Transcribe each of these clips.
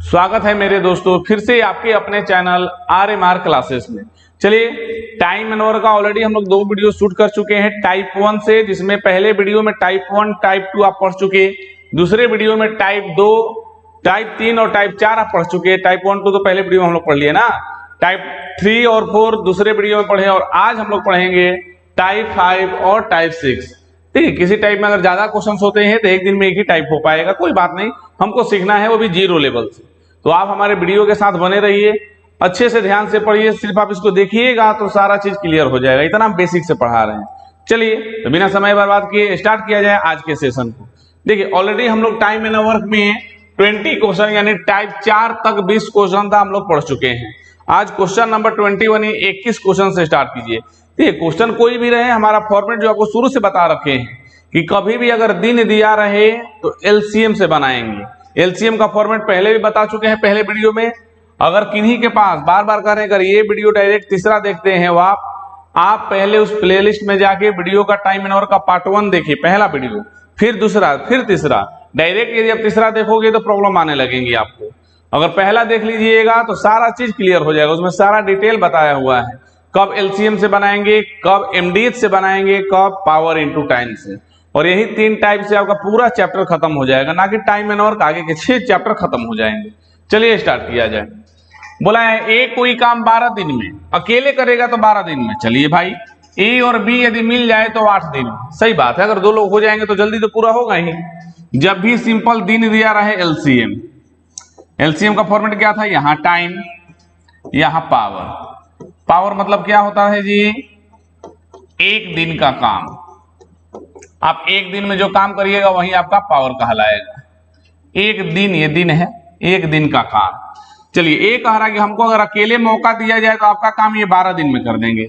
स्वागत है मेरे दोस्तों फिर से आपके अपने चैनल RMR क्लासेस में। चलिए, टाइम एंड का ऑलरेडी हम लोग 2 वीडियो शूट कर चुके हैं टाइप 1 से, जिसमें पहले वीडियो में टाइप 1 टाइप 2 आप पढ़ चुके, दूसरे वीडियो में टाइप 2 टाइप 3 और टाइप 4 आप पढ़ चुके। टाइप 1 2 तो पहले वीडियो में हम लोग पढ़ लिए ना, टाइप 3 और 4 दूसरे वीडियो में पढ़े, और आज हम लोग पढ़ेंगे टाइप 5 और टाइप 6। ठीक है, किसी टाइप में अगर ज्यादा क्वेश्चंस होते हैं तो एक दिन में एक ही टाइप हो पाएगा, कोई बात नहीं, हमको सीखना है वो भी 0 लेवल से। तो आप हमारे वीडियो के साथ बने रहिए, अच्छे से ध्यान से पढ़िए, सिर्फ आप इसको देखिएगा तो सारा चीज क्लियर हो जाएगा, इतना हम बेसिक से पढ़ा रहे हैं। चलिए, तो बिना समय बर्बाद किए स्टार्ट किया जाए आज के सेशन को। देखिए, ऑलरेडी हम लोग टाइम एंड वर्क में 20 क्वेश्चन यानी टाइप 4 तक 20 क्वेश्चन था हम लोग पढ़ चुके हैं। आज क्वेश्चन नंबर 21 21 क्वेश्चन से स्टार्ट कीजिए। देखिए, क्वेश्चन कोई भी रहे, हमारा फॉर्मेट जो आपको शुरू से बता रखे हैं कि कभी भी अगर दिन दिया रहे तो एलसीएम से बनाएंगे। एलसीएम का फॉर्मेट पहले भी बता चुके हैं पहले वीडियो में। अगर किन्हीं के पास बार बार कह रहे हैं, अगर ये वीडियो डायरेक्ट तीसरा देखते हैं वो आप पहले उस प्लेलिस्ट में जाके वीडियो का टाइम एंड वर्क का पार्ट 1 देखिए, पहला वीडियो, फिर दूसरा, फिर तीसरा। डायरेक्ट यदि आप तीसरा देखोगे तो प्रॉब्लम आने लगेंगी आपको। अगर पहला देख लीजिएगा तो सारा चीज क्लियर हो जाएगा, उसमें सारा डिटेल बताया हुआ है, कब एलसीएम से बनाएंगे, कब एमडीएच से बनाएंगे, कब पावर इनटू टाइम से। और यही 3 टाइप से आपका पूरा चैप्टर खत्म हो जाएगा, ना कि टाइम एंड वर्क आगे के 6 चैप्टर खत्म हो जाएंगे। चलिए स्टार्ट किया जाए। बोला है ए कोई काम 12 दिन में, अकेले करेगा तो 12 दिन में। चलिए भाई, ए और बी यदि मिल जाए तो 8 दिन में। सही बात है, अगर 2 लोग हो जाएंगे तो जल्दी तो पूरा होगा ही। जब भी सिंपल दिन दिया रहे एलसीएम, एलसीएम का फॉर्मेट क्या था, यहां टाइम यहां पावर। पावर मतलब क्या होता है जी, एक दिन का काम। आप एक दिन में जो काम करिएगा वही आपका पावर कहलाएगा। एक दिन, ये दिन है, एक दिन का काम। चलिए, ए कह रहा है कि हमको अगर अकेले मौका दिया जाए तो आपका काम ये 12 दिन में कर देंगे।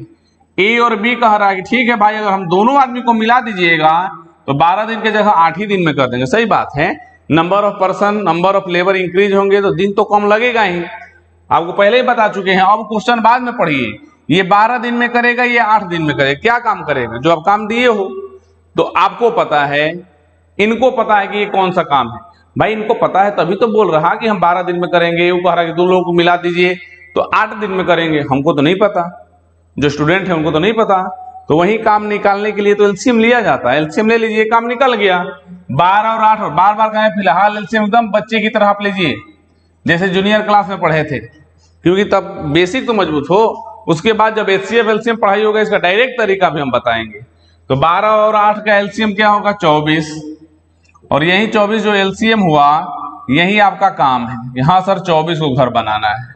ए और बी कह रहा है कि ठीक है भाई, अगर हम दोनों आदमी को मिला दीजिएगा तो 12 दिन के जगह 8 ही दिन में कर देंगे। सही बात है, number of person, number of labour increase होंगे तो दिन तो कम लगेगा ही, आपको पहले ही बता चुके हैं। अब क्वेश्चन बाद में पढ़िए, ये 12 दिन में करेगा, ये 8 दिन में करेगा। क्या काम करेगा, जो आप काम दिए हो। तो आपको पता है, इनको पता है कि ये कौन सा काम है। भाई इनको पता है तभी तो बोल रहा कि हम 12 दिन में करेंगे। वो कह रहा कि 2 लोगों को मिला दीजिए तो 8 दिन में करेंगे। हमको तो नहीं पता, जो स्टूडेंट है उनको तो नहीं पता। तो वही काम निकालने के लिए तो एलसीएम लिया जाता है। एलसीएम ले लीजिए, काम निकल गया 12 और 8। और बार बार कहें, फिलहाल एलसीएम एकदम बच्चे की तरह आप लीजिए, जैसे जूनियर क्लास में पढ़े थे, क्योंकि तब बेसिक तो मजबूत हो। उसके बाद जब एचसीएफ एलसीएम पढ़ाई होगा, इसका डायरेक्ट तरीका भी हम बताएंगे। तो 12 और 8 का एलसीएम क्या होगा, 24। और यही 24 जो एलसीएम हुआ, यही आपका काम है। यहां सर 24 को घर बनाना है।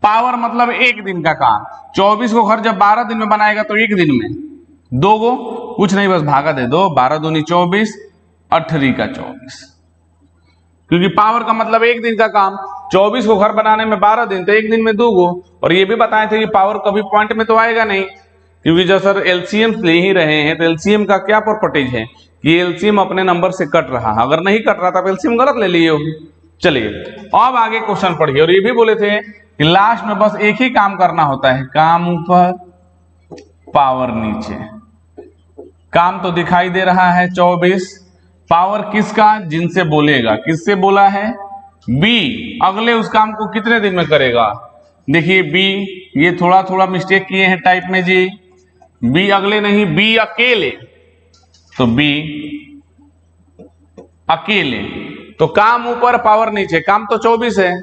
पावर मतलब एक दिन का काम। 24 को घर जब 12 दिन में बनाएगा तो एक दिन में 2 गो कुछ नहीं, बस भागा दे दो, 12 दूनी 24, 8 का 24। क्योंकि पावर का मतलब एक दिन का काम। 24 को घर बनाने में 12 दिन, तो एक दिन में 2 गो। और ये भी बताए थे कि पावर कभी पॉइंट में तो आएगा नहीं, क्योंकि जब सर एलसीएम ले ही रहे हैं तो एलसीएम का क्या प्रॉपर्टीज है कि एलसीएम अपने नंबर से कट रहा है। अगर नहीं कट रहा था एलसीएम गलत ले लिए हो। चलिए अब आगे क्वेश्चन पढ़िए। और ये भी बोले थे कि लास्ट में बस एक ही काम करना होता है, काम ऊपर पावर नीचे। काम तो दिखाई दे रहा है 24, पावर किसका, जिनसे बोलेगा। किससे बोला है, बी। अगले उस काम को कितने दिन में करेगा। देखिए बी, ये थोड़ा थोड़ा मिस्टेक किए हैं टाइप में जी। बी अगले नहीं, बी अकेले। तो बी अकेले, तो काम ऊपर पावर नीचे। काम तो 24 है,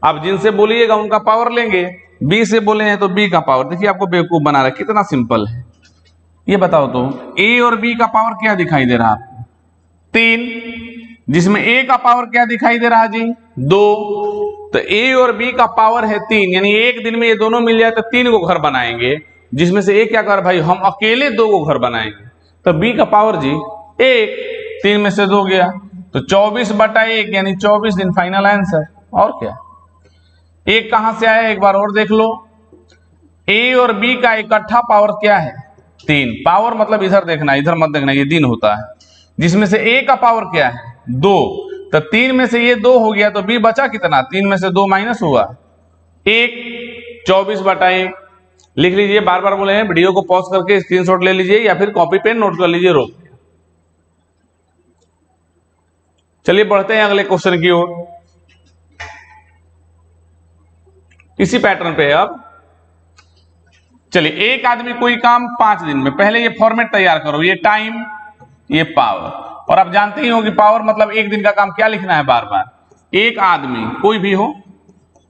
आप जिनसे बोलिएगा उनका पावर लेंगे। बी से बोले हैं तो बी का पावर। देखिए आपको बेवकूफ बना रहा है, कितना सिंपल है ये बताओ। तो ए और बी का पावर क्या दिखाई दे रहा है आपको, 3, जिसमें ए का पावर क्या दिखाई दे रहा जी, 2। तो ए और बी का पावर है 3, यानी एक दिन में ये दोनों मिल जाए तो 3 को घर बनाएंगे, जिसमें से ए क्या कर भाई, हम अकेले 2 को घर बनाएंगे। तो बी का पावर जी 1, 3 में से 2 गया, तो 24/1 यानी 24 दिन फाइनल आंसर। और क्या, एक कहां से आया एक बार और देख लो। ए और बी का इकट्ठा पावर क्या है, 3। पावर मतलब इधर देखना, इधर मत देखना, ये दिन होता है। जिसमें से ए का पावर क्या है, 2। तो 3 में से ये 2 हो गया, तो बी बचा कितना, 3 में से 2 माइनस हुआ 1, 24/1 लिख लीजिए। बार बार बोले हैं, वीडियो को पॉज करके स्क्रीनशॉट ले लीजिए या फिर कॉपी पेन नोट कर लीजिए रोक। चलिए बढ़ते हैं अगले क्वेश्चन की ओर। इसी पैटर्न पे है। अब चलिए, एक आदमी कोई काम 5 दिन में, पहले ये फॉर्मेट तैयार करो, ये टाइम, ये पावर, और आप जानते ही हो कि पावर मतलब एक दिन का काम क्या लिखना है बार बार। एक आदमी कोई भी हो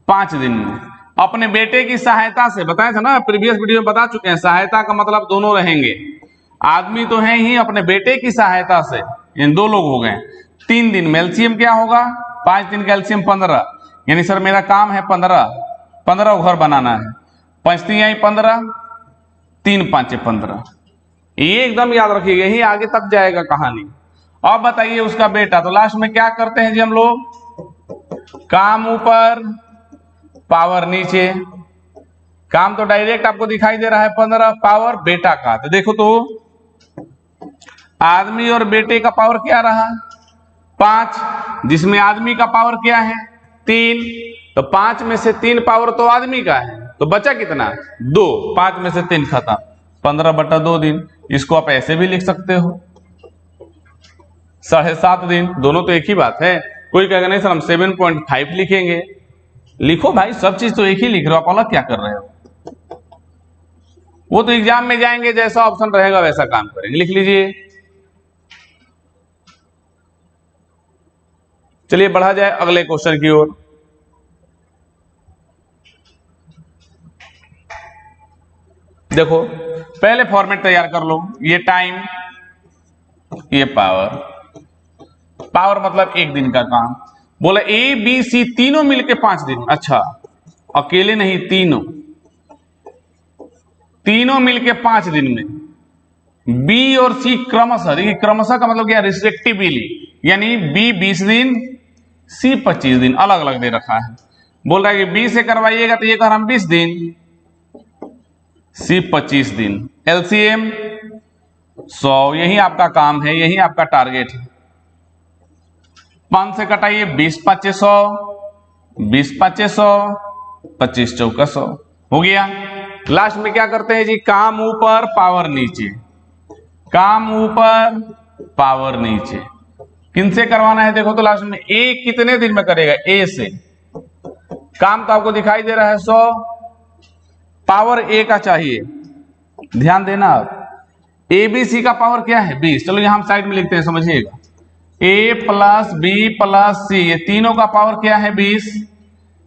5 दिन में अपने बेटे की सहायता से, बताया था ना प्रीवियस वीडियो में बता चुके हैं, सहायता का मतलब दोनों रहेंगे, आदमी तो है ही, अपने बेटे की सहायता से इन 2 लोग हो गए। 3 दिन में एलसीएम क्या होगा, 5 दिन का एलसीएम 15, यानी सर मेरा काम है 15 घर बनाना है, 5 3 15, 3 5 15, ये एकदम याद रखिएगा, यही आगे तक जाएगा कहानी। अब बताइए उसका बेटा, तो लास्ट में क्या करते हैं जी हम लोग, काम ऊपर पावर नीचे। काम तो डायरेक्ट आपको दिखाई दे रहा है 15, पावर बेटा का, तो देखो तो आदमी और बेटे का पावर क्या रहा 5, जिसमें आदमी का पावर क्या है 3, तो 5 में से 3 पावर तो आदमी का है, तो बचा कितना 2, 5 में से 3 खत्म, 15/2 दिन। इसको आप ऐसे भी लिख सकते हो 7.5 दिन, दोनों तो एक ही बात है। कोई कहेगा नहीं सर हम 7.5 लिखेंगे, लिखो भाई, सब चीज तो एक ही लिख रहे हो, आप अलग क्या कर रहे हो। वो तो एग्जाम में जाएंगे, जैसा ऑप्शन रहेगा वैसा काम करेंगे, लिख लीजिए। चलिए बढ़ा जाए अगले क्वेश्चन की ओर। देखो पहले फॉर्मेट तैयार कर लो, ये टाइम, ये पावर, पावर मतलब एक दिन का काम। बोला ए बी सी तीनों मिलके 5 दिन, अच्छा अकेले नहीं, तीनों मिलके 5 दिन में बी और सी क्रमशः, देखिए क्रमशः का मतलब क्या, रिस्पेक्टिवली, यानी बी 20 दिन, सी 25 दिन, अलग अलग दे रखा है। बोल रहा है कि बी से करवाइएगा तो ये कर हम 20 दिन, सी 25 दिन, एलसीएम 100, यही आपका काम है, यही आपका टारगेट है। 5 से कटाइए, 20 5 100, 20 5 100, 25 4 100, हो गया। लास्ट में क्या करते हैं जी, काम ऊपर पावर नीचे, काम ऊपर पावर नीचे। किनसे करवाना है देखो तो लास्ट में, ए कितने दिन में करेगा, ए से। काम तो आपको दिखाई दे रहा है 100, पावर ए का चाहिए, ध्यान देना आप, ए बी सी का पावर क्या है 20, चलो यहां हम साइड में लिखते हैं समझिएगा, ए प्लस बी प्लस सी, ये तीनों का पावर क्या है 20,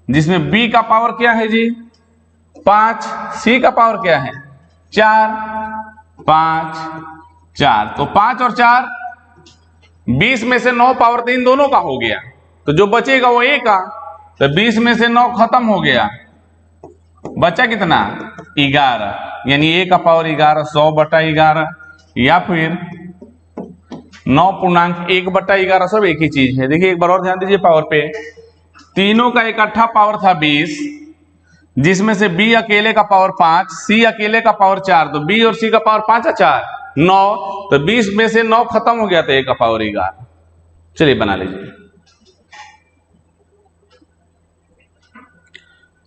जिसमें बी का पावर क्या है जी 5, सी का पावर क्या है 4, 5 4, तो 5 और 4, 20 में से 9 पावर 3 दोनों का हो गया, तो जो बचेगा वो ए का, तो 20 में से 9 खत्म हो गया, बचा कितना 11, यानी ए का पावर 11, 100/11, या फिर 9.1/11, सब एक ही चीज है। देखिए एक बार और ध्यान दीजिए पावर पे, तीनों का इकट्ठा पावर था 20, जिसमें से बी अकेले का पावर 5, सी अकेले का पावर 4, तो बी और सी का पावर 5 और 4 9, तो 20 में से 9 खत्म हो गया था, ए का पावर 11। चलिए बना लीजिए।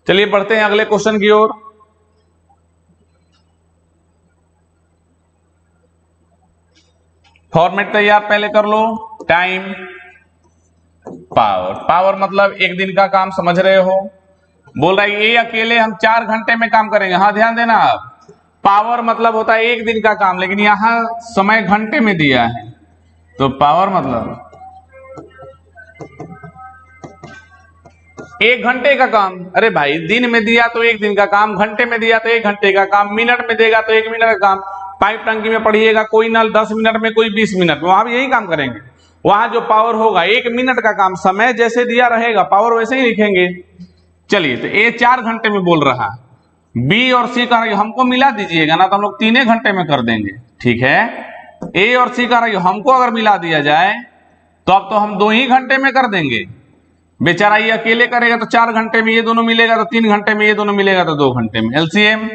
चलिए बढ़ते हैं अगले क्वेश्चन की ओर। फॉर्मेट तैयार पहले कर लो, टाइम, पावर, पावर मतलब एक दिन का काम, समझ रहे हो। बोल रहा है ये अकेले हम 4 घंटे में काम करेंगे, हाँ ध्यान देना आप, पावर मतलब होता है एक दिन का काम, लेकिन यहां समय घंटे में दिया है, तो पावर मतलब 1 घंटे का काम। अरे भाई दिन में दिया तो 1 दिन का काम, घंटे में दिया तो 1 घंटे का काम, मिनट में देगा तो 1 मिनट का काम। पाइप टंकी में पढ़िएगा, कोई नल 10 मिनट में, कोई 20 मिनट में, वहां भी यही काम करेंगे। वहां जो पावर होगा 1 मिनट का काम, समय जैसे दिया रहेगा पावर वैसे ही लिखेंगे। चलिए तो ए 4 घंटे में बोल रहा, बी और सी का हमको मिला दीजिएगा ना, तो हम लोग 3 घंटे में कर देंगे, ठीक है। ए और सी का हमको अगर मिला दिया जाए तो अब तो हम 2 ही घंटे में कर देंगे। बेचारा ये अकेले करेगा तो 4 घंटे में ये दोनों मिलेगा, तो 3 घंटे में ये दोनों मिलेगा, तो 2 घंटे में। एलसीएम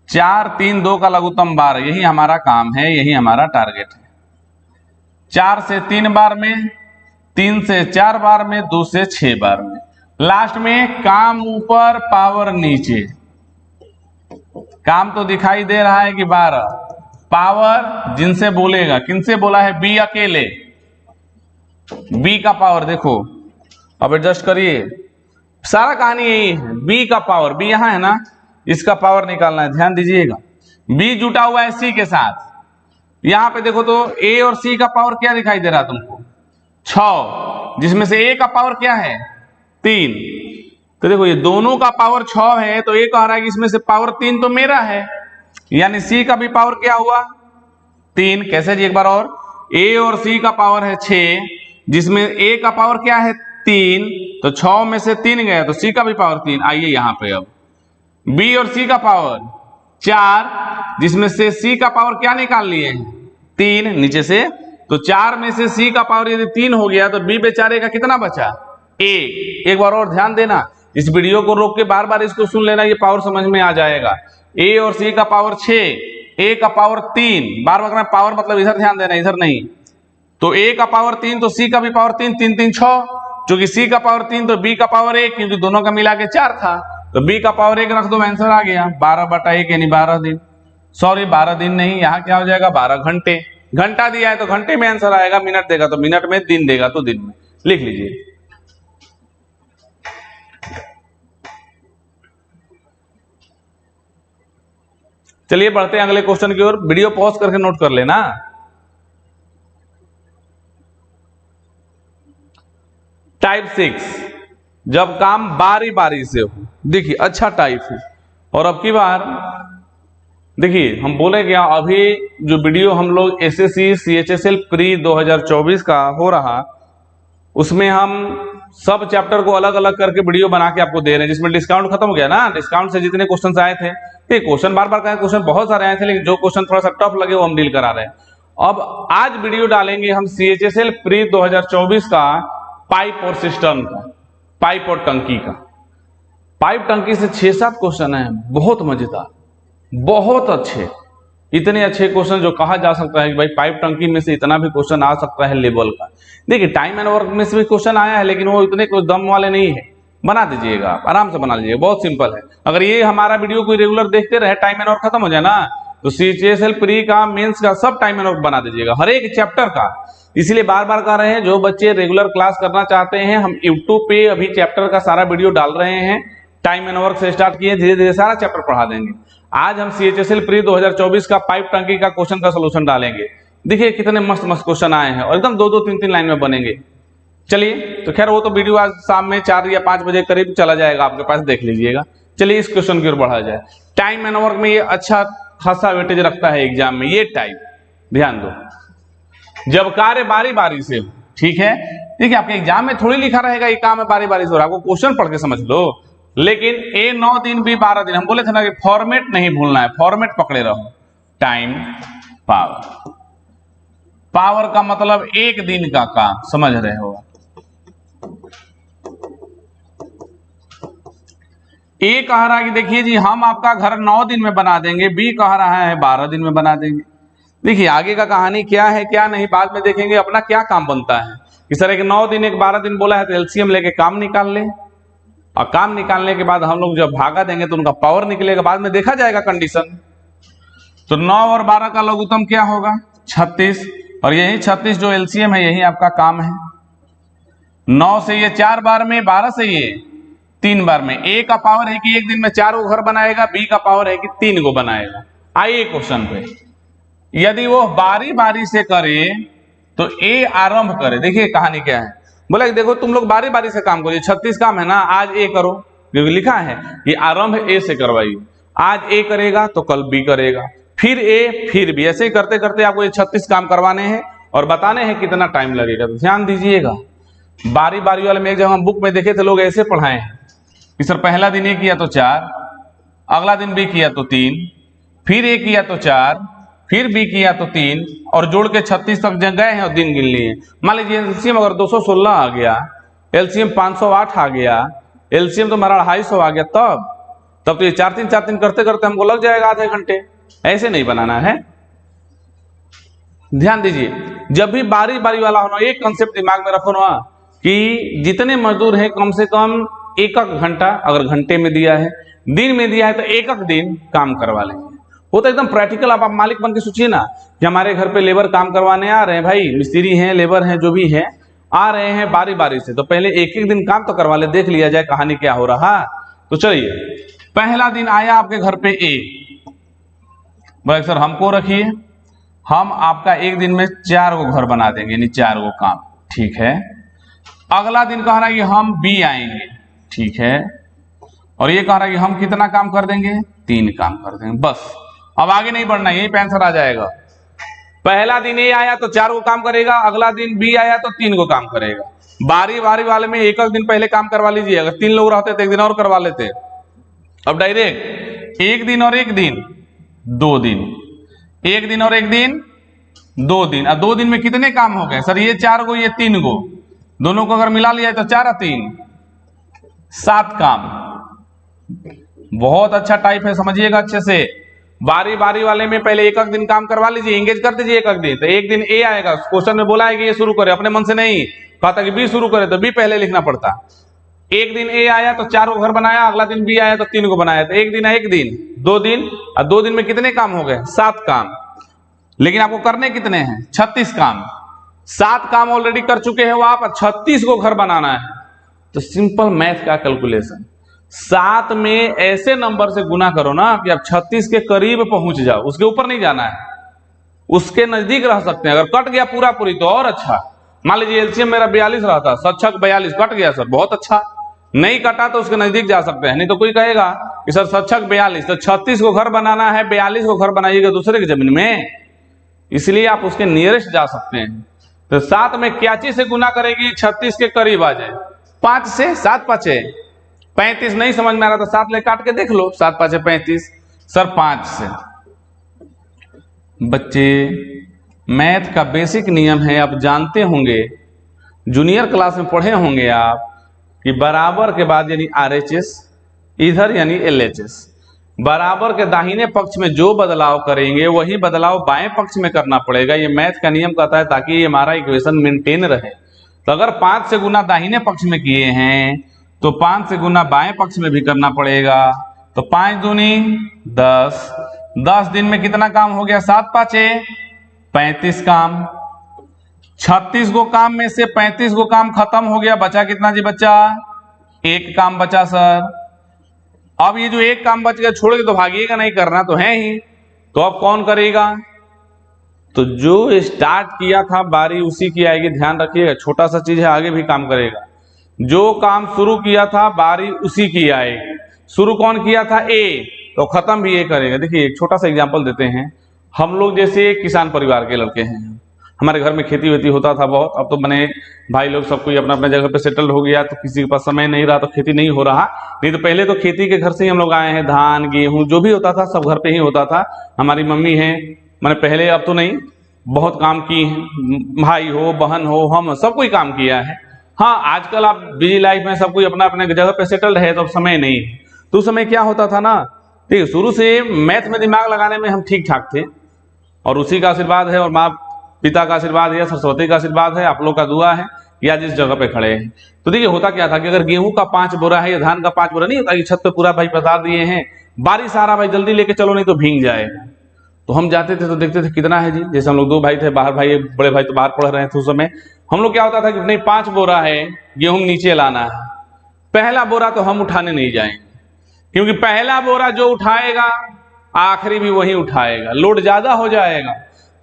4 3 2 का लघुत्तम 12, यही हमारा काम है, यही हमारा टारगेट है। 4 से 3 बार में, 3 से 4 बार में, 2 से 6 बार में। लास्ट में काम ऊपर पावर नीचे, काम तो दिखाई दे रहा है कि 12, पावर जिनसे बोलेगा, किनसे बोला है बी अकेले, बी का पावर देखो, अब एडजस्ट करिए, सारा कहानी यही है। बी का पावर, बी यहां है ना, इसका पावर निकालना है, ध्यान दीजिएगा। बी जुटा हुआ है सी के साथ, यहां पे देखो तो ए और सी का पावर क्या दिखाई दे रहा है तुमको, 6, जिसमें से ए का पावर क्या है 3। तो देखो ये दोनों का पावर 6 है, तो ए कह रहा है कि इसमें से पावर 3 तो मेरा है, यानी सी का भी पावर क्या हुआ 3। कैसे जी, एक बार और, ए और सी का पावर है 6, जिसमें ए का पावर क्या है 3, तो 6 में से 3 गया तो सी का भी पावर 3। आइए यहां पे अब बी और सी का पावर 4, जिसमें से सी का पावर क्या निकाल लिए 3 नीचे से, तो 4 में से सी का पावर यदि 3 हो गया तो बी बेचारे का कितना बचा 1। एक बार और ध्यान देना, इस वीडियो को रोक के बार बार इसको सुन लेना, ये पावर समझ में आ जाएगा। ए और सी का पावर 6, ए का पावर 3, बार बार पावर मतलब इधर ध्यान देना, इधर नहीं। तो ए का पावर 3 तो सी का भी पावर 3, 3 3 6, क्योंकि सी का पावर 3 तो बी का पावर 1, क्योंकि दोनों का मिला के 4 था, तो बी का पावर 1 रख दो, आंसर आ गया 12/1 यानी 12 दिन। सॉरी 12 दिन नहीं, यहां क्या हो जाएगा 12 घंटे। घंटा दिया है तो घंटे में आंसर आएगा, मिनट देगा तो मिनट में, दिन देगा तो दिन में। लिख लीजिए। चलिए बढ़ते हैं अगले क्वेश्चन की ओर, वीडियो पॉज करके नोट कर लेना। टाइप 6, जब काम बारी बारी से हो, देखिए अच्छा टाइप है। और अब की बार देखिए हम बोले क्या, अभी जो वीडियो हम लोग एसएससी सीएचएसएल प्री 2024 का हो रहा, उसमें हम सब चैप्टर को अलग अलग करके वीडियो बना के आपको दे रहे हैं, जिसमें डिस्काउंट खत्म हो गया ना। डिस्काउंट से जितने क्वेश्चन आए थे, ये क्वेश्चन बार बार क्वेश्चन बहुत सारे आए थे, लेकिन जो क्वेश्चन थोड़ा सा टफ लगे वो हम डील करा रहे हैं। अब आज वीडियो डालेंगे हम सीएचएसएल प्री 2024 का पाइप और सिस्टम का, पाइप और टंकी का। पाइप टंकी से 6-7 क्वेश्चन है, बहुत मजेदार, बहुत अच्छे, इतने अच्छे क्वेश्चन जो कहा जा सकता है कि भाई पाइप टंकी में से इतना भी क्वेश्चन आ सकता है लेवल का। देखिए टाइम एंड वर्क में से भी क्वेश्चन आया है, लेकिन वो इतने कोई दम वाले नहीं है। बना दीजिएगा आप, आराम से बना लीजिएगा, बहुत सिंपल है। अगर ये हमारा वीडियो कोई रेगुलर देखते रहे, टाइम एंड वर्क खत्म हो जाए ना, तो सीएचएसएल प्री का, मेंस का सब टाइम एंड वर्क बना दीजिएगा, हर एक चैप्टर का। इसलिए बार बार कह रहे हैं, जो बच्चे रेगुलर क्लास करना चाहते हैं, हम यूट्यूब पे अभी चैप्टर का सारा वीडियो डाल रहे हैं। टाइम एंड वर्क से स्टार्ट किए, धीरे धीरे सारा चैप्टर पढ़ा देंगे। आज हम सीएचएसएल प्री 2024 का पाइप टंकी का क्वेश्चन का सोल्यूशन डालेंगे। देखिए कितने मस्त मस्त क्वेश्चन आए हैं, और एकदम 2-2 3-3 लाइन में बनेंगे। चलिए, तो खैर वो तो वीडियो आज शाम में 4 या 5 बजे करीब चला जाएगा आपके पास, देख लीजिएगा। चलिए इस क्वेश्चन की ओर बढ़ा जाए। टाइम एंड वर्क में ये अच्छा खासा वेटेज रखता है एग्जाम में, ये टाइप ध्यान दो। जब कार्य बारी बारी से हो, ठीक है, देखिए आपके एग्जाम में थोड़ी लिखा रहेगा ये काम है बारी बारी से हो रहा, आपको क्वेश्चन पढ़ के समझ लो। लेकिन ए 9 दिन बी 12 दिन, हम बोले थे ना कि फॉर्मेट नहीं भूलना है, फॉर्मेट पकड़े रहो। टाइम पावर, पावर का मतलब 1 दिन का काम, समझ रहे हो। ए कह रहा है कि देखिए जी हम आपका घर 9 दिन में बना देंगे, बी कह रहा है 12 दिन में बना देंगे। देखिए आगे का कहानी क्या है क्या नहीं बाद में देखेंगे, अपना क्या काम बनता है। इस तरह के 9 दिन एक 12 दिन बोला है तो एलसीएम लेके काम निकाल ले, और काम निकालने के बाद हम लोग जब भागा देंगे तो उनका पावर निकलेगा, बाद में देखा जाएगा कंडीशन। तो 9 और 12 का लघुत्तम क्या होगा 36, और यही 36 जो एलसीएम है यही आपका काम है। 9 से ये 4 बार में, 12 से ये 3 बार में। ए का पावर है कि एक दिन में 4 को घर बनाएगा, बी का पावर है कि 3 को बनाएगा। आइए क्वेश्चन पे, यदि वो बारी बारी से करे तो ए आरंभ करे। देखिए कहानी क्या है, बोला कि देखो तुम लोग बारी बारी से काम करो, 36 काम है ना, आज ए करो, क्योंकि लिखा है कि आरंभ ए से करवाइए। आज ए करेगा तो कल बी करेगा, फिर ए फिर बी, ऐसे ही करते करते आपको ये 36 काम करवाने हैं और बताने हैं कितना टाइम लगेगा। तो ध्यान दीजिएगा, बारी बारी वाले में जब हम बुक में देखे थे लोग ऐसे पढ़ाए हैं कि सर पहला दिन ए किया तो 4, अगला दिन बी किया तो 3, फिर ए किया तो 4, फिर बी किया तो 3, और जोड़ के 36 तक गए हैं और दिन गिन लिए। मान लीजिए एलसीएम अगर 216 आ गया, एलसीएम 508 आ गया, एलसीएम तो हमारा 250 आ गया, तब तो ये 4-3 करते करते हमको लग जाएगा आधे घंटे। ऐसे नहीं बनाना है, ध्यान दीजिए। जब भी बारी बारी वाला होना, एक कंसेप्ट दिमाग में रखो ना कि जितने मजदूर हैं कम से कम 1 घंटा, अगर घंटे में दिया है, दिन में दिया है तो 1 दिन काम करवा लेंगे। वो तो एकदम प्रैक्टिकल, आप मालिक बन के सोचिए ना कि हमारे घर पे लेबर काम करवाने आ रहे हैं, भाई मिस्त्री हैं, लेबर हैं, जो भी है, आ रहे हैं बारी बारी से, तो पहले एक एक दिन काम तो करवा ले, देख लिया जाए कहानी क्या हो रहा। तो चलिए, पहला दिन आया आपके घर पे ए, बोले सर हमको रखिए, हम आपका एक दिन में 4 गो घर बना देंगे, यानी 4 गो काम। ठीक है। अगला दिन कह रहा है कि हम बी आएंगे। ठीक है। और ये कह रहा है कि हम कितना काम कर देंगे, 3 काम कर देंगे, बस अब आगे नहीं बढ़ना, यही पे आंसर आ जाएगा। पहला दिन ए आया तो 4 गो काम करेगा, अगला दिन बी आया तो 3 गो काम करेगा। बारी बारी वाले में एक दिन पहले काम करवा लीजिए, अगर 3 लोग रहते तो एक दिन और करवा लेते। अब डायरेक्ट एक दिन और एक दिन 2 दिन, एक दिन और एक दिन 2 दिन, और 2 दिन में कितने काम हो गए सर, ये 4 गो ये 3 गो, दोनों को अगर मिला लिया तो 4 और 3 7 काम। बहुत अच्छा टाइप है, समझिएगा अच्छे से। बारी बारी वाले में पहले एक दिन काम करवा लीजिए, एंगेज कर दीजिए एक दिन। तो एक दिन ए आएगा, क्वेश्चन में बोला है कि ये शुरू करे, अपने मन से नहीं कहता कि बी शुरू करे, तो बी पहले लिखना पड़ता। एक दिन ए आया तो 4 गो घर बनाया, अगला दिन बी आया तो 3 गो बनाया, तो एक दिन 2 दिन, और 2 दिन में कितने काम हो गए, 7 काम। लेकिन आपको करने कितने हैं, 36 काम। 7 काम ऑलरेडी कर चुके हैं वो आप, 36 को घर बनाना है। तो सिंपल मैथ का कैलकुलेशन, 7 में ऐसे नंबर से गुना करो ना कि आप 36 के करीब पहुंच जाओ, उसके ऊपर नहीं जाना है, उसके नजदीक रह सकते हैं। अगर कट गया पूरा पूरी तो और अच्छा। मान लीजिए एलसीएम मेरा 42 रहा था, 7 42 कट गया सर, बहुत अच्छा। नहीं कटा तो उसके नजदीक जा सकते हैं। नहीं तो कोई कहेगा कि सर 7 42, तो 36 को घर बनाना है, 42 को घर बनाइएगा दूसरे की जमीन में, इसलिए आप उसके नियरेस्ट जा सकते हैं। तो 7 में क्या चीज से गुना करेगी, 36 के करीब आ जाए। 5 से, 7 5 35, नहीं समझ में आ रहा तो 7 ले काट के देख लो, 7 5 35 सर 5 से। बच्चे मैथ का बेसिक नियम है, आप जानते होंगे, जूनियर क्लास में पढ़े होंगे आप, कि बराबर के बाद यानी RHS, इधर यानी LHS, बराबर के दाहिने पक्ष में जो बदलाव करेंगे वही बदलाव बाएं पक्ष में करना पड़ेगा। ये मैथ का नियम कहता है, ताकि ये हमारा इक्वेशन मेंटेन रहे। तो अगर 5 से गुना दाहिने पक्ष में किए हैं तो 5 से गुना बाएं पक्ष में भी करना पड़ेगा। तो 5 दूनी 10, 10 दिन में कितना काम हो गया, 7 5 35 काम। 36 गो काम में से 35 गो काम खत्म हो गया, बचा कितना जी, बच्चा 1 काम बचा सर। अब ये जो 1 काम बच गया छोड़ के तो भागिएगा नहीं, करना तो है ही। तो अब कौन करेगा, तो जो स्टार्ट किया था बारी उसी की आएगी, ध्यान रखिएगा, छोटा सा चीज है, आगे भी काम करेगा। जो काम शुरू किया था बारी उसी की आएगी। शुरू कौन किया था, ए, तो खत्म भी ए करेगा। देखिए एक छोटा सा एग्जांपल देते हैं, हम लोग जैसे किसान परिवार के लड़के हैं, हमारे घर में खेती वेती होता था बहुत, अब तो बने भाई लोग सब कोई अपना अपने जगह पे सेटल हो गया, तो किसी के पास समय नहीं रहा तो खेती नहीं हो रहा। नहीं तो पहले तो खेती के घर से ही हम लोग आए हैं, धान गेहूं जो भी होता था सब घर पे ही होता था। हमारी मम्मी है, मैंने पहले, अब तो नहीं, बहुत काम की है, भाई हो बहन हो हम सब कोई काम किया है। हाँ आजकल आप बिजी लाइफ में सब कोई अपना अपने जगह पे सेटल रहे तो समय नहीं। तो उस समय क्या होता था ना, ठीक है, शुरू से मैथ में दिमाग लगाने में हम ठीक ठाक थे, और उसी का आशीर्वाद है, और माँ पिता का आशीर्वाद है, सरस्वती का आशीर्वाद है, आप लोग का दुआ है कि आज इस जगह पे खड़े हैं। तो देखिए होता क्या था कि अगर गेहूं का 5 बोरा है या धान का 5 बोरा, नहीं होता कि छत पे पूरा भाई बता दिए हैं, बारिश आ रहा भाई जल्दी लेके चलो नहीं तो भीग जाएगा। तो हम जाते थे तो देखते थे कितना है जी, जैसे हम लोग 2 भाई थे, बाहर भाई बड़े भाई तो बाहर पढ़ रहे थे उस समय, हम लोग क्या होता था कि नहीं 5 बोरा है गेहूं नीचे लाना है, पहला बोरा तो हम उठाने नहीं जाएंगे, क्योंकि पहला बोरा जो उठाएगा आखिरी भी वही उठाएगा, लोड ज्यादा हो जाएगा।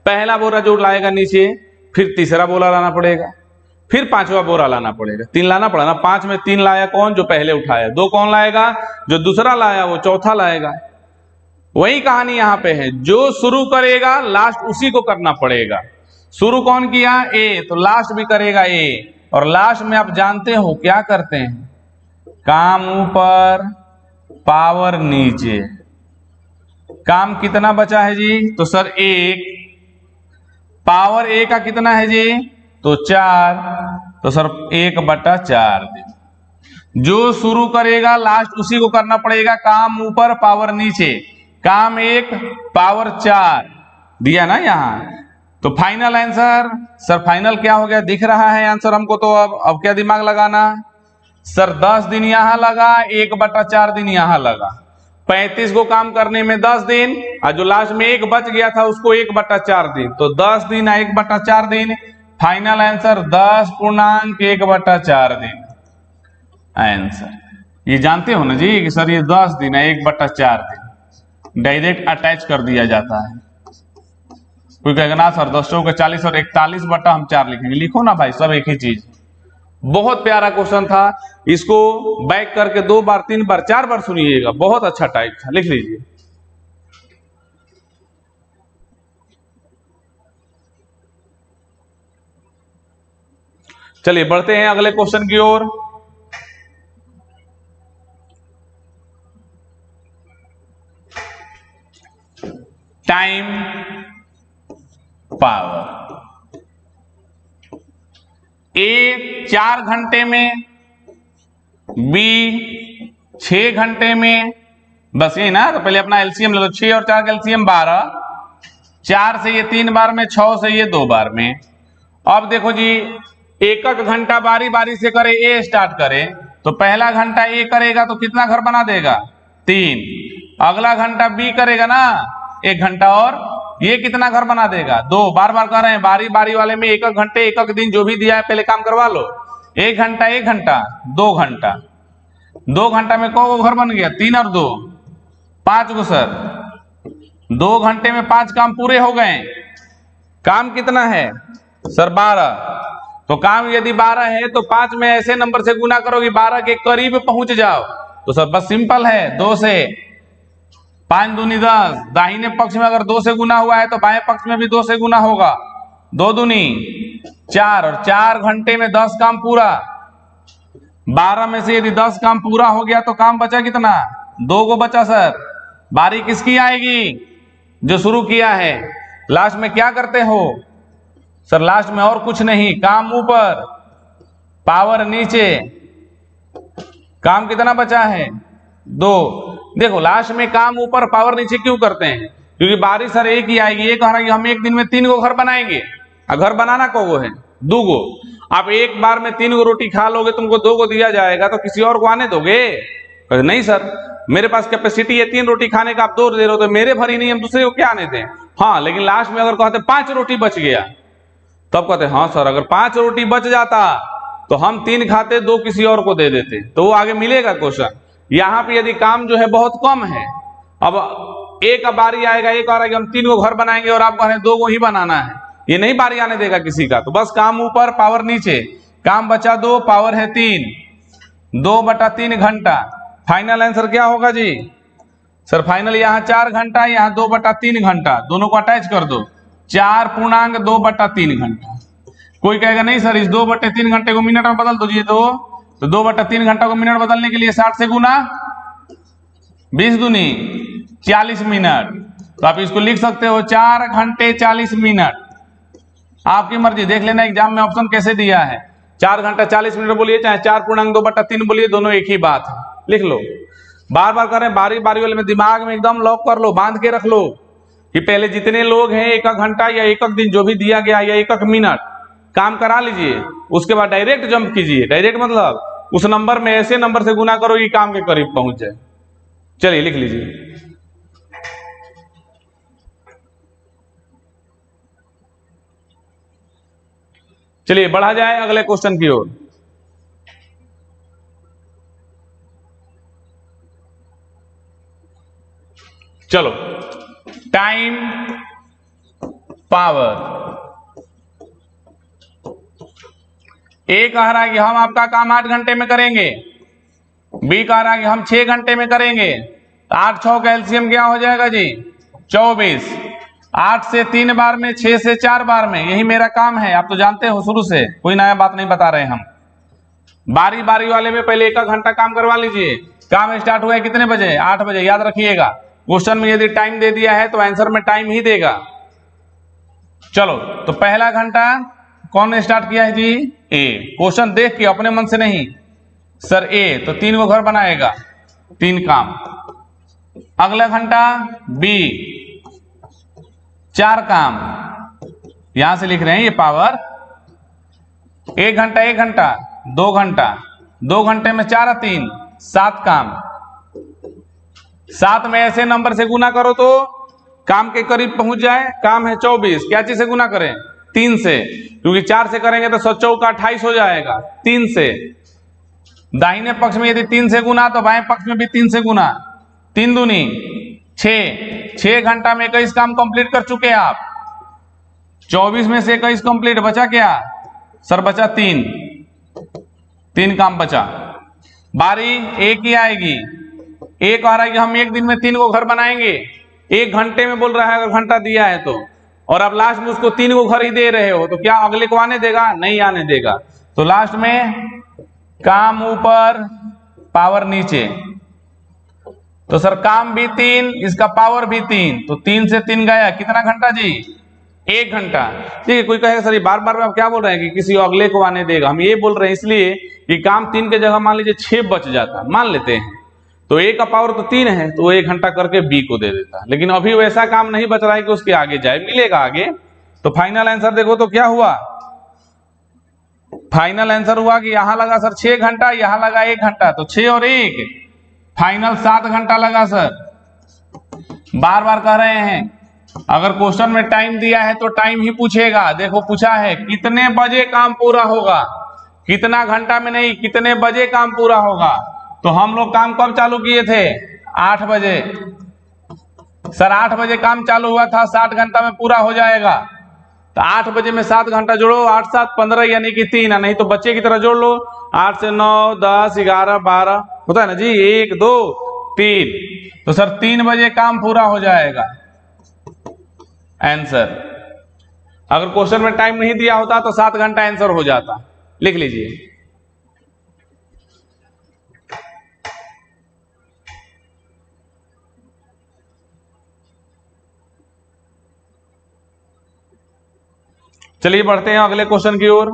पहला बोरा जो लाएगा नीचे, फिर तीसरा बोरा लाना पड़ेगा, फिर 5वां बोरा लाना पड़ेगा, 3 लाना पड़ा ना। 5 में 3 लाया कौन, जो पहले उठाया। 2 कौन लाएगा, जो दूसरा लाया वो चौथा लाएगा। वही कहानी यहाँ पे है, जो शुरू करेगा लास्ट उसी को करना पड़ेगा। शुरू कौन किया, ए, तो लास्ट भी करेगा ए। और लास्ट में आप जानते हो क्या करते हैं, काम ऊपर पावर नीचे। काम कितना बचा है जी, तो सर 1, पावर ए का कितना है जी, तो 4, तो सर 1/4 दिन। जो शुरू करेगा लास्ट उसी को करना पड़ेगा, काम ऊपर पावर नीचे। काम 1 पावर 4 दिया ना यहाँ। तो फाइनल आंसर, सर फाइनल क्या हो गया, दिख रहा है आंसर हमको। तो अब क्या दिमाग लगाना, सर 10 दिन यहां लगा, 1/4 दिन यहां लगा। 35 को काम करने में 10 दिन, और जो लास्ट में 1 बच गया था उसको 1/4 दिन। तो 10 दिन 1/4 दिन, फाइनल आंसर 10.1/4 दिन आंसर। ये जानते हो ना जी कि सर ये 10 दिन है, 1/4 दिन डायरेक्ट अटैच कर दिया जाता है। कोई कहेगा ना सर 10 का 40 और 41/4 लिखेंगे, लिखो ना भाई, सब एक ही चीज। बहुत प्यारा क्वेश्चन था, इसको बैक करके 2 बार 3 बार 4 बार सुनिएगा, बहुत अच्छा टाइप था, लिख लीजिए। चलिए बढ़ते हैं अगले क्वेश्चन की ओर। टाइम पावर, ए 4 घंटे में, बी 6 घंटे में, बस ये ना। तो पहले अपना एलसीएम ले लो, 6 और 4 का एलसीएम 12, 4 से ये 3 बार में, 6 से ये 2 बार में। अब देखो जी, एक एक घंटा बारी बारी से करे, ए स्टार्ट करे तो पहला घंटा ए करेगा तो कितना घर बना देगा? 3। अगला घंटा बी करेगा ना 1 घंटा, और ये कितना घर बना देगा? 2। बार बार कर रहे हैं, बारी बारी वाले में एक एक घंटे एक एक दिन जो भी दिया है पहले काम करवा लो। 1 घंटा 1 घंटा 2 घंटा, 2 घंटा में को घर बन गया? 3 और 2 5 गो सर। 2 घंटे में 5 काम पूरे हो गए। काम कितना है सर? 12। तो काम यदि 12 है तो 5 में ऐसे नंबर से गुना करोगे 12 के करीब पहुंच जाओ। तो सर बस सिंपल है, 2 से 5 दूनी 10, दाहिने पक्ष में अगर 2 से गुना हुआ है तो बाएं पक्ष में भी 2 से गुना होगा, 2 दूनी 4, और 4 घंटे में 10 काम पूरा। 12 में से यदि 10 काम पूरा हो गया तो काम बचा कितना? 2 को बचा सर। बारी किसकी आएगी? जो शुरू किया है। लास्ट में क्या करते हो सर? लास्ट में और कुछ नहीं, काम ऊपर पावर नीचे। काम कितना बचा है? 2। देखो लास्ट में काम ऊपर पावर नीचे क्यों करते हैं? क्योंकि बारी सर एक ही आएगी। ये कह रहा है कि हम एक दिन में 3 गो घर बनाएंगे, और घर बनाना को गो है? 2 गो। आप एक बार में 3 गो रोटी खा लोगे, तुमको 2 गो दिया जाएगा तो किसी और को आने दोगे? नहीं सर, मेरे पास कैपेसिटी है 3 रोटी खाने का, आप 2 दे रहे हो तो मेरे भरी नहीं, हम दूसरे को क्या आने दें? हाँ, लेकिन लास्ट में अगर कहते 5 रोटी बच गया तब कहते हाँ सर अगर 5 रोटी बच जाता तो हम 3 खाते, 2 किसी और को दे देते, तो वो आगे मिलेगा क्वेश्चन। यहाँ पे यदि काम जो है बहुत कम है, अब एक बारी आएगा, एक आ रहा है कि हम 3 गो घर बनाएंगे और आप कह रहे हैं 2 गो ही बनाना है, ये नहीं बारी आने देगा किसी का। तो बस काम ऊपर पावर नीचे, काम बचा 2 पावर है 3, 2/3 घंटा। फाइनल आंसर क्या होगा जी? सर फाइनल यहाँ 4 घंटा, यहाँ 2/3 घंटा, दोनों को अटैच कर दो, 4.2/3 घंटा। कोई कहेगा नहीं सर इस 2/3 घंटे को मिनट में बदल दो जी, तो 2/3 घंटा को मिनट बदलने के लिए 60 से गुना 20 दूनी 40 मिनट। तो आप इसको लिख सकते हो 4 घंटे 40 मिनट। आपकी मर्जी, देख लेना एग्जाम में ऑप्शन कैसे दिया है। 4 घंटा 40 मिनट बोलिए, चाहे 4.2/3 बोलिए, दोनों एक ही बात है, लिख लो। बार बार करें, बारी बारी वाले में दिमाग में एकदम लॉक कर लो, बांध के रख लो कि पहले जितने लोग हैं 1 घंटा या 1 दिन जो भी दिया गया या 1 मिनट काम करा लीजिए, उसके बाद डायरेक्ट जंप कीजिए। डायरेक्ट मतलब उस नंबर में ऐसे नंबर से गुना करो कि काम के करीब पहुंच जाए। चलिए लिख लीजिए। चलिए बढ़ा जाए अगले क्वेश्चन की ओर। चलो, टाइम पावर। ए कह रहा है कि हम आपका काम 8 घंटे में करेंगे, बी कह रहा है कि हम 6 घंटे में करेंगे। 8 6 का एलसीएम क्या हो जाएगा जी? 24। 8 से 3 बार में, 6 से 4 बार में, यही मेरा काम है, आप तो जानते हो शुरू से, कोई नया बात नहीं बता रहे हम। बारी बारी वाले में पहले 1 घंटा काम करवा लीजिए। काम स्टार्ट हुआ है कितने बजे? 8 बजे। याद रखिएगा, क्वेश्चन में यदि टाइम दे दिया है तो आंसर में टाइम ही देगा। चलो, तो पहला घंटा कौन ने स्टार्ट किया है जी? ए। क्वेश्चन देख के, अपने मन से नहीं। सर ए, तो 3 गो घर बनाएगा, 3 काम। अगला घंटा बी, 4 काम। यहां से लिख रहे हैं ये पावर। 1 घंटा 1 घंटा 2 घंटा, 2 घंटे में 4 और 3 7 काम। 7 में ऐसे नंबर से गुना करो तो काम के करीब पहुंच जाए। काम है 24, क्या चीज से गुना करें? 3 से, क्योंकि 4 से करेंगे तो 100 का 28 हो जाएगा। 3 से दाहिने पक्ष में यदि 3 से गुना तो बाएं पक्ष में भी 3 से गुना, 3 दूनी 6 घंटा में 21 काम कंप्लीट कर चुके आप। 24 में से 21 कंप्लीट, बचा क्या सर? बचा 3 काम बचा। बारी एक ही आएगी, एक आ रहा है कि हम एक दिन में 3 को घर बनाएंगे, 1 घंटे में बोल रहा है अगर घंटा दिया है तो, और अब लास्ट में उसको 3 को घर ही दे रहे हो तो क्या अगले को आने देगा? नहीं आने देगा। तो लास्ट में काम ऊपर पावर नीचे, तो सर काम भी 3, इसका पावर भी 3, तो 3 से 3 गया, कितना घंटा जी? 1 घंटा। ठीक है, कोई कहेगा सर ये बार बार आप क्या बोल रहे हैं कि किसी अगले को आने देगा? हम ये बोल रहे हैं इसलिए कि काम 3 के जगह मान लीजिए 6 बच जाता, मान लेते हैं, तो A का पावर तो 3 है, तो 1 घंटा करके B को दे देता। लेकिन अभी वैसा काम नहीं बच रहा है कि उसके आगे जाए, मिलेगा आगे। तो फाइनल आंसर देखो तो क्या हुआ? फाइनल आंसर हुआ कि यहां लगा सर 6 घंटा, यहां लगा 1 घंटा, तो 6 और 1 फाइनल 7 घंटा लगा सर। बार बार कह रहे हैं अगर क्वेश्चन में टाइम दिया है तो टाइम ही पूछेगा। देखो पूछा है कितने बजे काम पूरा होगा, कितना घंटा में नहीं, कितने बजे काम पूरा होगा। तो हम लोग काम कब चालू किए थे? 8 बजे। सर 8 बजे काम चालू हुआ था, 60 घंटा में पूरा हो जाएगा। तो 8 बजे में 7 घंटा जोड़ो, 8 7 15 यानी कि 3, नहीं तो बच्चे की तरह जोड़ लो, 8 से 9 10 11 12 होता है ना जी, 1 2 3, तो सर 3 बजे काम पूरा हो जाएगा आंसर। अगर क्वेश्चन में टाइम नहीं दिया होता तो 7 घंटा आंसर हो जाता। लिख लीजिए। चलिए बढ़ते हैं अगले क्वेश्चन की ओर।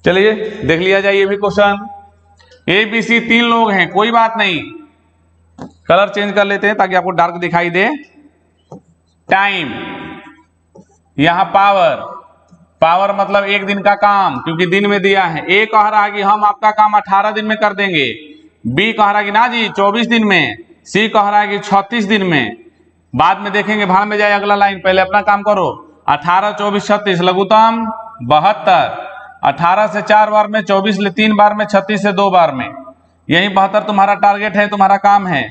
चलिए देख लिया जाए ये भी क्वेश्चन। ABC 3 लोग हैं, कोई बात नहीं, कलर चेंज कर लेते हैं ताकि आपको डार्क दिखाई दे। टाइम, यहां पावर, पावर मतलब 1 दिन का काम, क्योंकि दिन में दिया है। A कह रहा है कि हम आपका काम 18 दिन में कर देंगे, B कह रहा है कि ना जी 24 दिन में, C कह रहा है कि 36 दिन में। बाद में देखेंगे, भाड़ में जाए अगला लाइन, पहले अपना काम करो। 18 24 36 लघुत्तम 72, 18 से 4 बार में, 24 ले 3 बार में, 36 से 2 बार में, यही 72 तुम्हारा टारगेट है, तुम्हारा काम है।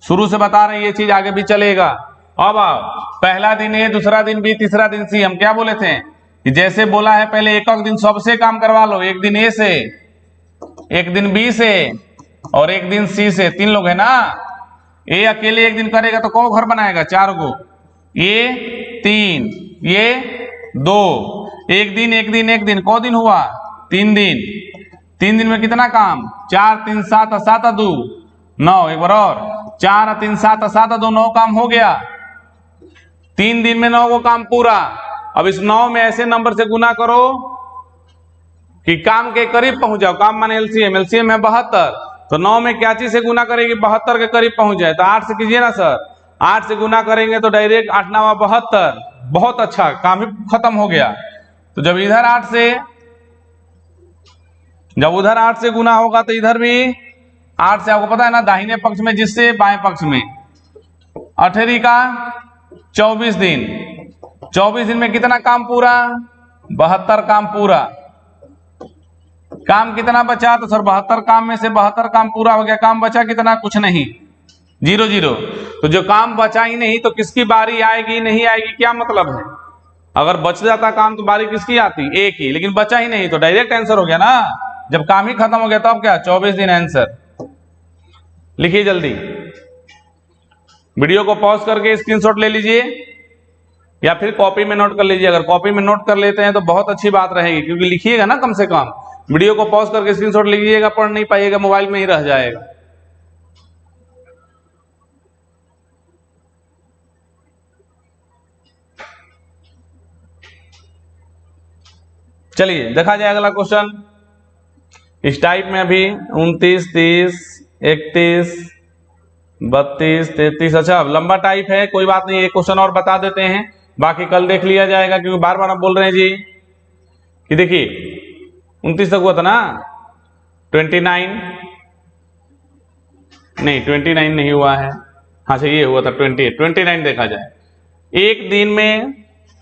शुरू से बता रहे हैं ये चीज आगे भी चलेगा। अब आओ, पहला दिन A, दूसरा दिन B, तीसरा दिन C। हम क्या बोले थे कि जैसे बोला है पहले एक दिन सबसे काम करवा लो, एक दिन A से, एक दिन B से और एक दिन C से। 3 लोग है ना। A अकेले 1 दिन करेगा तो कौन घर बनाएगा? 4 को। ये 3, ये 2, एक दिन एक दिन एक दिन, कौ दिन हुआ? 3 दिन। 3 दिन में कितना काम? 4 3 7 7 2 9, एक बार और, 4 3 7 7 2 9 काम हो गया। 3 दिन में 9 को काम पूरा। अब इस 9 में ऐसे नंबर से गुना करो कि काम के करीब पहुंच जाओ। काम माने एलसीएम, एलसीएम है 72, तो 9 में क्या चीज से गुना करेगी? 72 के करीब पहुंच जाए। तो 8 से कीजिए ना सर, 8 से गुना करेंगे तो डायरेक्ट 8 9 72। बहुत अच्छा, काम ही खत्म हो गया। तो जब इधर 8 से, जब उधर 8 से गुना होगा तो इधर भी 8 से, आपको पता है ना दाहिने पक्ष में जिससे बाएं पक्ष में, 18 का 24 दिन। 24 दिन में कितना काम पूरा? 72 काम पूरा। काम कितना बचा? तो सर 72 काम में से 72 काम पूरा हो गया। काम बचा कितना? कुछ नहीं, 0 0। तो जो काम बचा ही नहीं तो किसकी बारी आएगी नहीं आएगी, क्या मतलब है? अगर बच जाता काम तो बारी किसकी आती? एक ही, लेकिन बचा ही नहीं तो डायरेक्ट आंसर हो गया ना। जब काम ही खत्म हो गया तो अब क्या? 24 दिन आंसर। लिखिए जल्दी, वीडियो को पॉज करके स्क्रीनशॉट ले लीजिए या फिर कॉपी में नोट कर लीजिए। अगर कॉपी में नोट कर लेते हैं तो बहुत अच्छी बात रहेगी, क्योंकि लिखिएगा ना कम से कम। वीडियो को पॉज करके स्क्रीनशॉट लीजिएगा, पढ़ नहीं पाइएगा, मोबाइल में ही रह जाएगा। चलिए देखा जाए अगला क्वेश्चन। इस टाइप में अभी 29 30 31 32 33, अच्छा लंबा टाइप है, कोई बात नहीं, एक क्वेश्चन और बता देते हैं, बाकी कल देख लिया जाएगा। क्योंकि बार बार आप बोल रहे हैं जी कि देखिए 29 तक हुआ था ना, 29 नहीं, 29 नहीं हुआ है, हाँ ये हुआ था 28, 29 देखा जाए। एक दिन में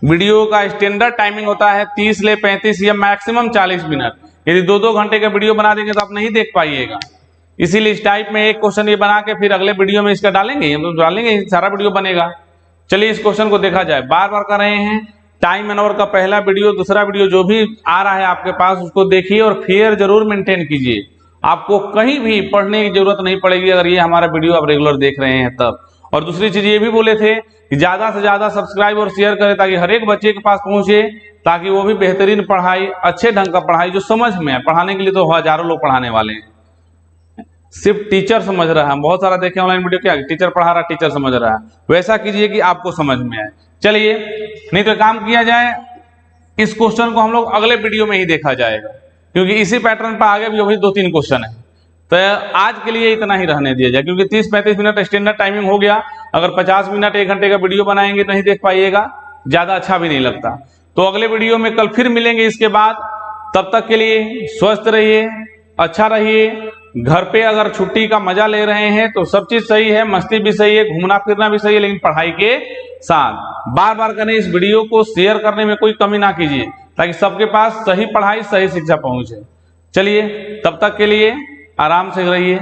वीडियो का स्टैंडर्ड टाइमिंग होता है 30 से 35 या मैक्सिमम 40 मिनट। यदि 2-2 घंटे का वीडियो बना देंगे तो आप नहीं देख पाइएगा। इसीलिए इस टाइप में एक क्वेश्चन ये बना के फिर अगले वीडियो में इसका डालेंगे, हम लोग डालेंगे, सारा वीडियो बनेगा। चलिए इस क्वेश्चन को देखा जाए। बार बार कर रहे हैं, टाइम एंड आवर का पहला वीडियो, दूसरा वीडियो जो भी आ रहा है आपके पास उसको देखिए और फेयर जरूर मेंटेन कीजिए। आपको कहीं भी पढ़ने की जरूरत नहीं पड़ेगी अगर ये हमारा वीडियो आप रेगुलर देख रहे हैं तब। और दूसरी चीज ये भी बोले थे कि ज्यादा से ज्यादा सब्सक्राइब और शेयर करें ताकि हर एक बच्चे के पास पहुंचे, ताकि वो भी बेहतरीन पढ़ाई, अच्छे ढंग का पढ़ाई जो समझ में है। पढ़ाने के लिए तो हजारों लोग पढ़ाने वाले हैं, सिर्फ टीचर समझ रहा है। बहुत सारा देखे ऑनलाइन वीडियो, क्या टीचर पढ़ा रहा, टीचर समझ रहा है। वैसा कीजिए कि आपको समझ में आए। चलिए नहीं तो काम किया जाए, इस क्वेश्चन को हम लोग अगले वीडियो में ही देखा जाएगा, क्योंकि इसी पैटर्न पर आगे भी अभी 2-3 क्वेश्चन है। तो आज के लिए इतना ही रहने दिया जाए, क्योंकि 30-35 मिनट स्टैंडर्ड टाइमिंग हो गया। अगर 50 मिनट 1 घंटे का वीडियो बनाएंगे तो नहीं देख पाइएगा, ज्यादा अच्छा भी नहीं लगता। तो अगले वीडियो में कल फिर मिलेंगे इसके बाद। तब तक के लिए स्वस्थ रहिए, अच्छा रहिए। घर पे अगर छुट्टी का मजा ले रहे हैं तो सब चीज सही है, मस्ती भी सही है, घूमना फिरना भी सही है, लेकिन पढ़ाई के साथ बार बार करें। इस वीडियो को शेयर करने में कोई कमी ना कीजिए, ताकि सबके पास सही पढ़ाई, सही शिक्षा पहुंचे। चलिए तब तक के लिए आराम से रहिए,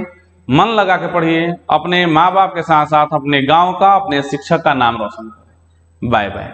मन लगा के पढ़िए, अपने माँ बाप के साथ साथ अपने गांव का, अपने शिक्षक का नाम रोशन करें। Bye bye.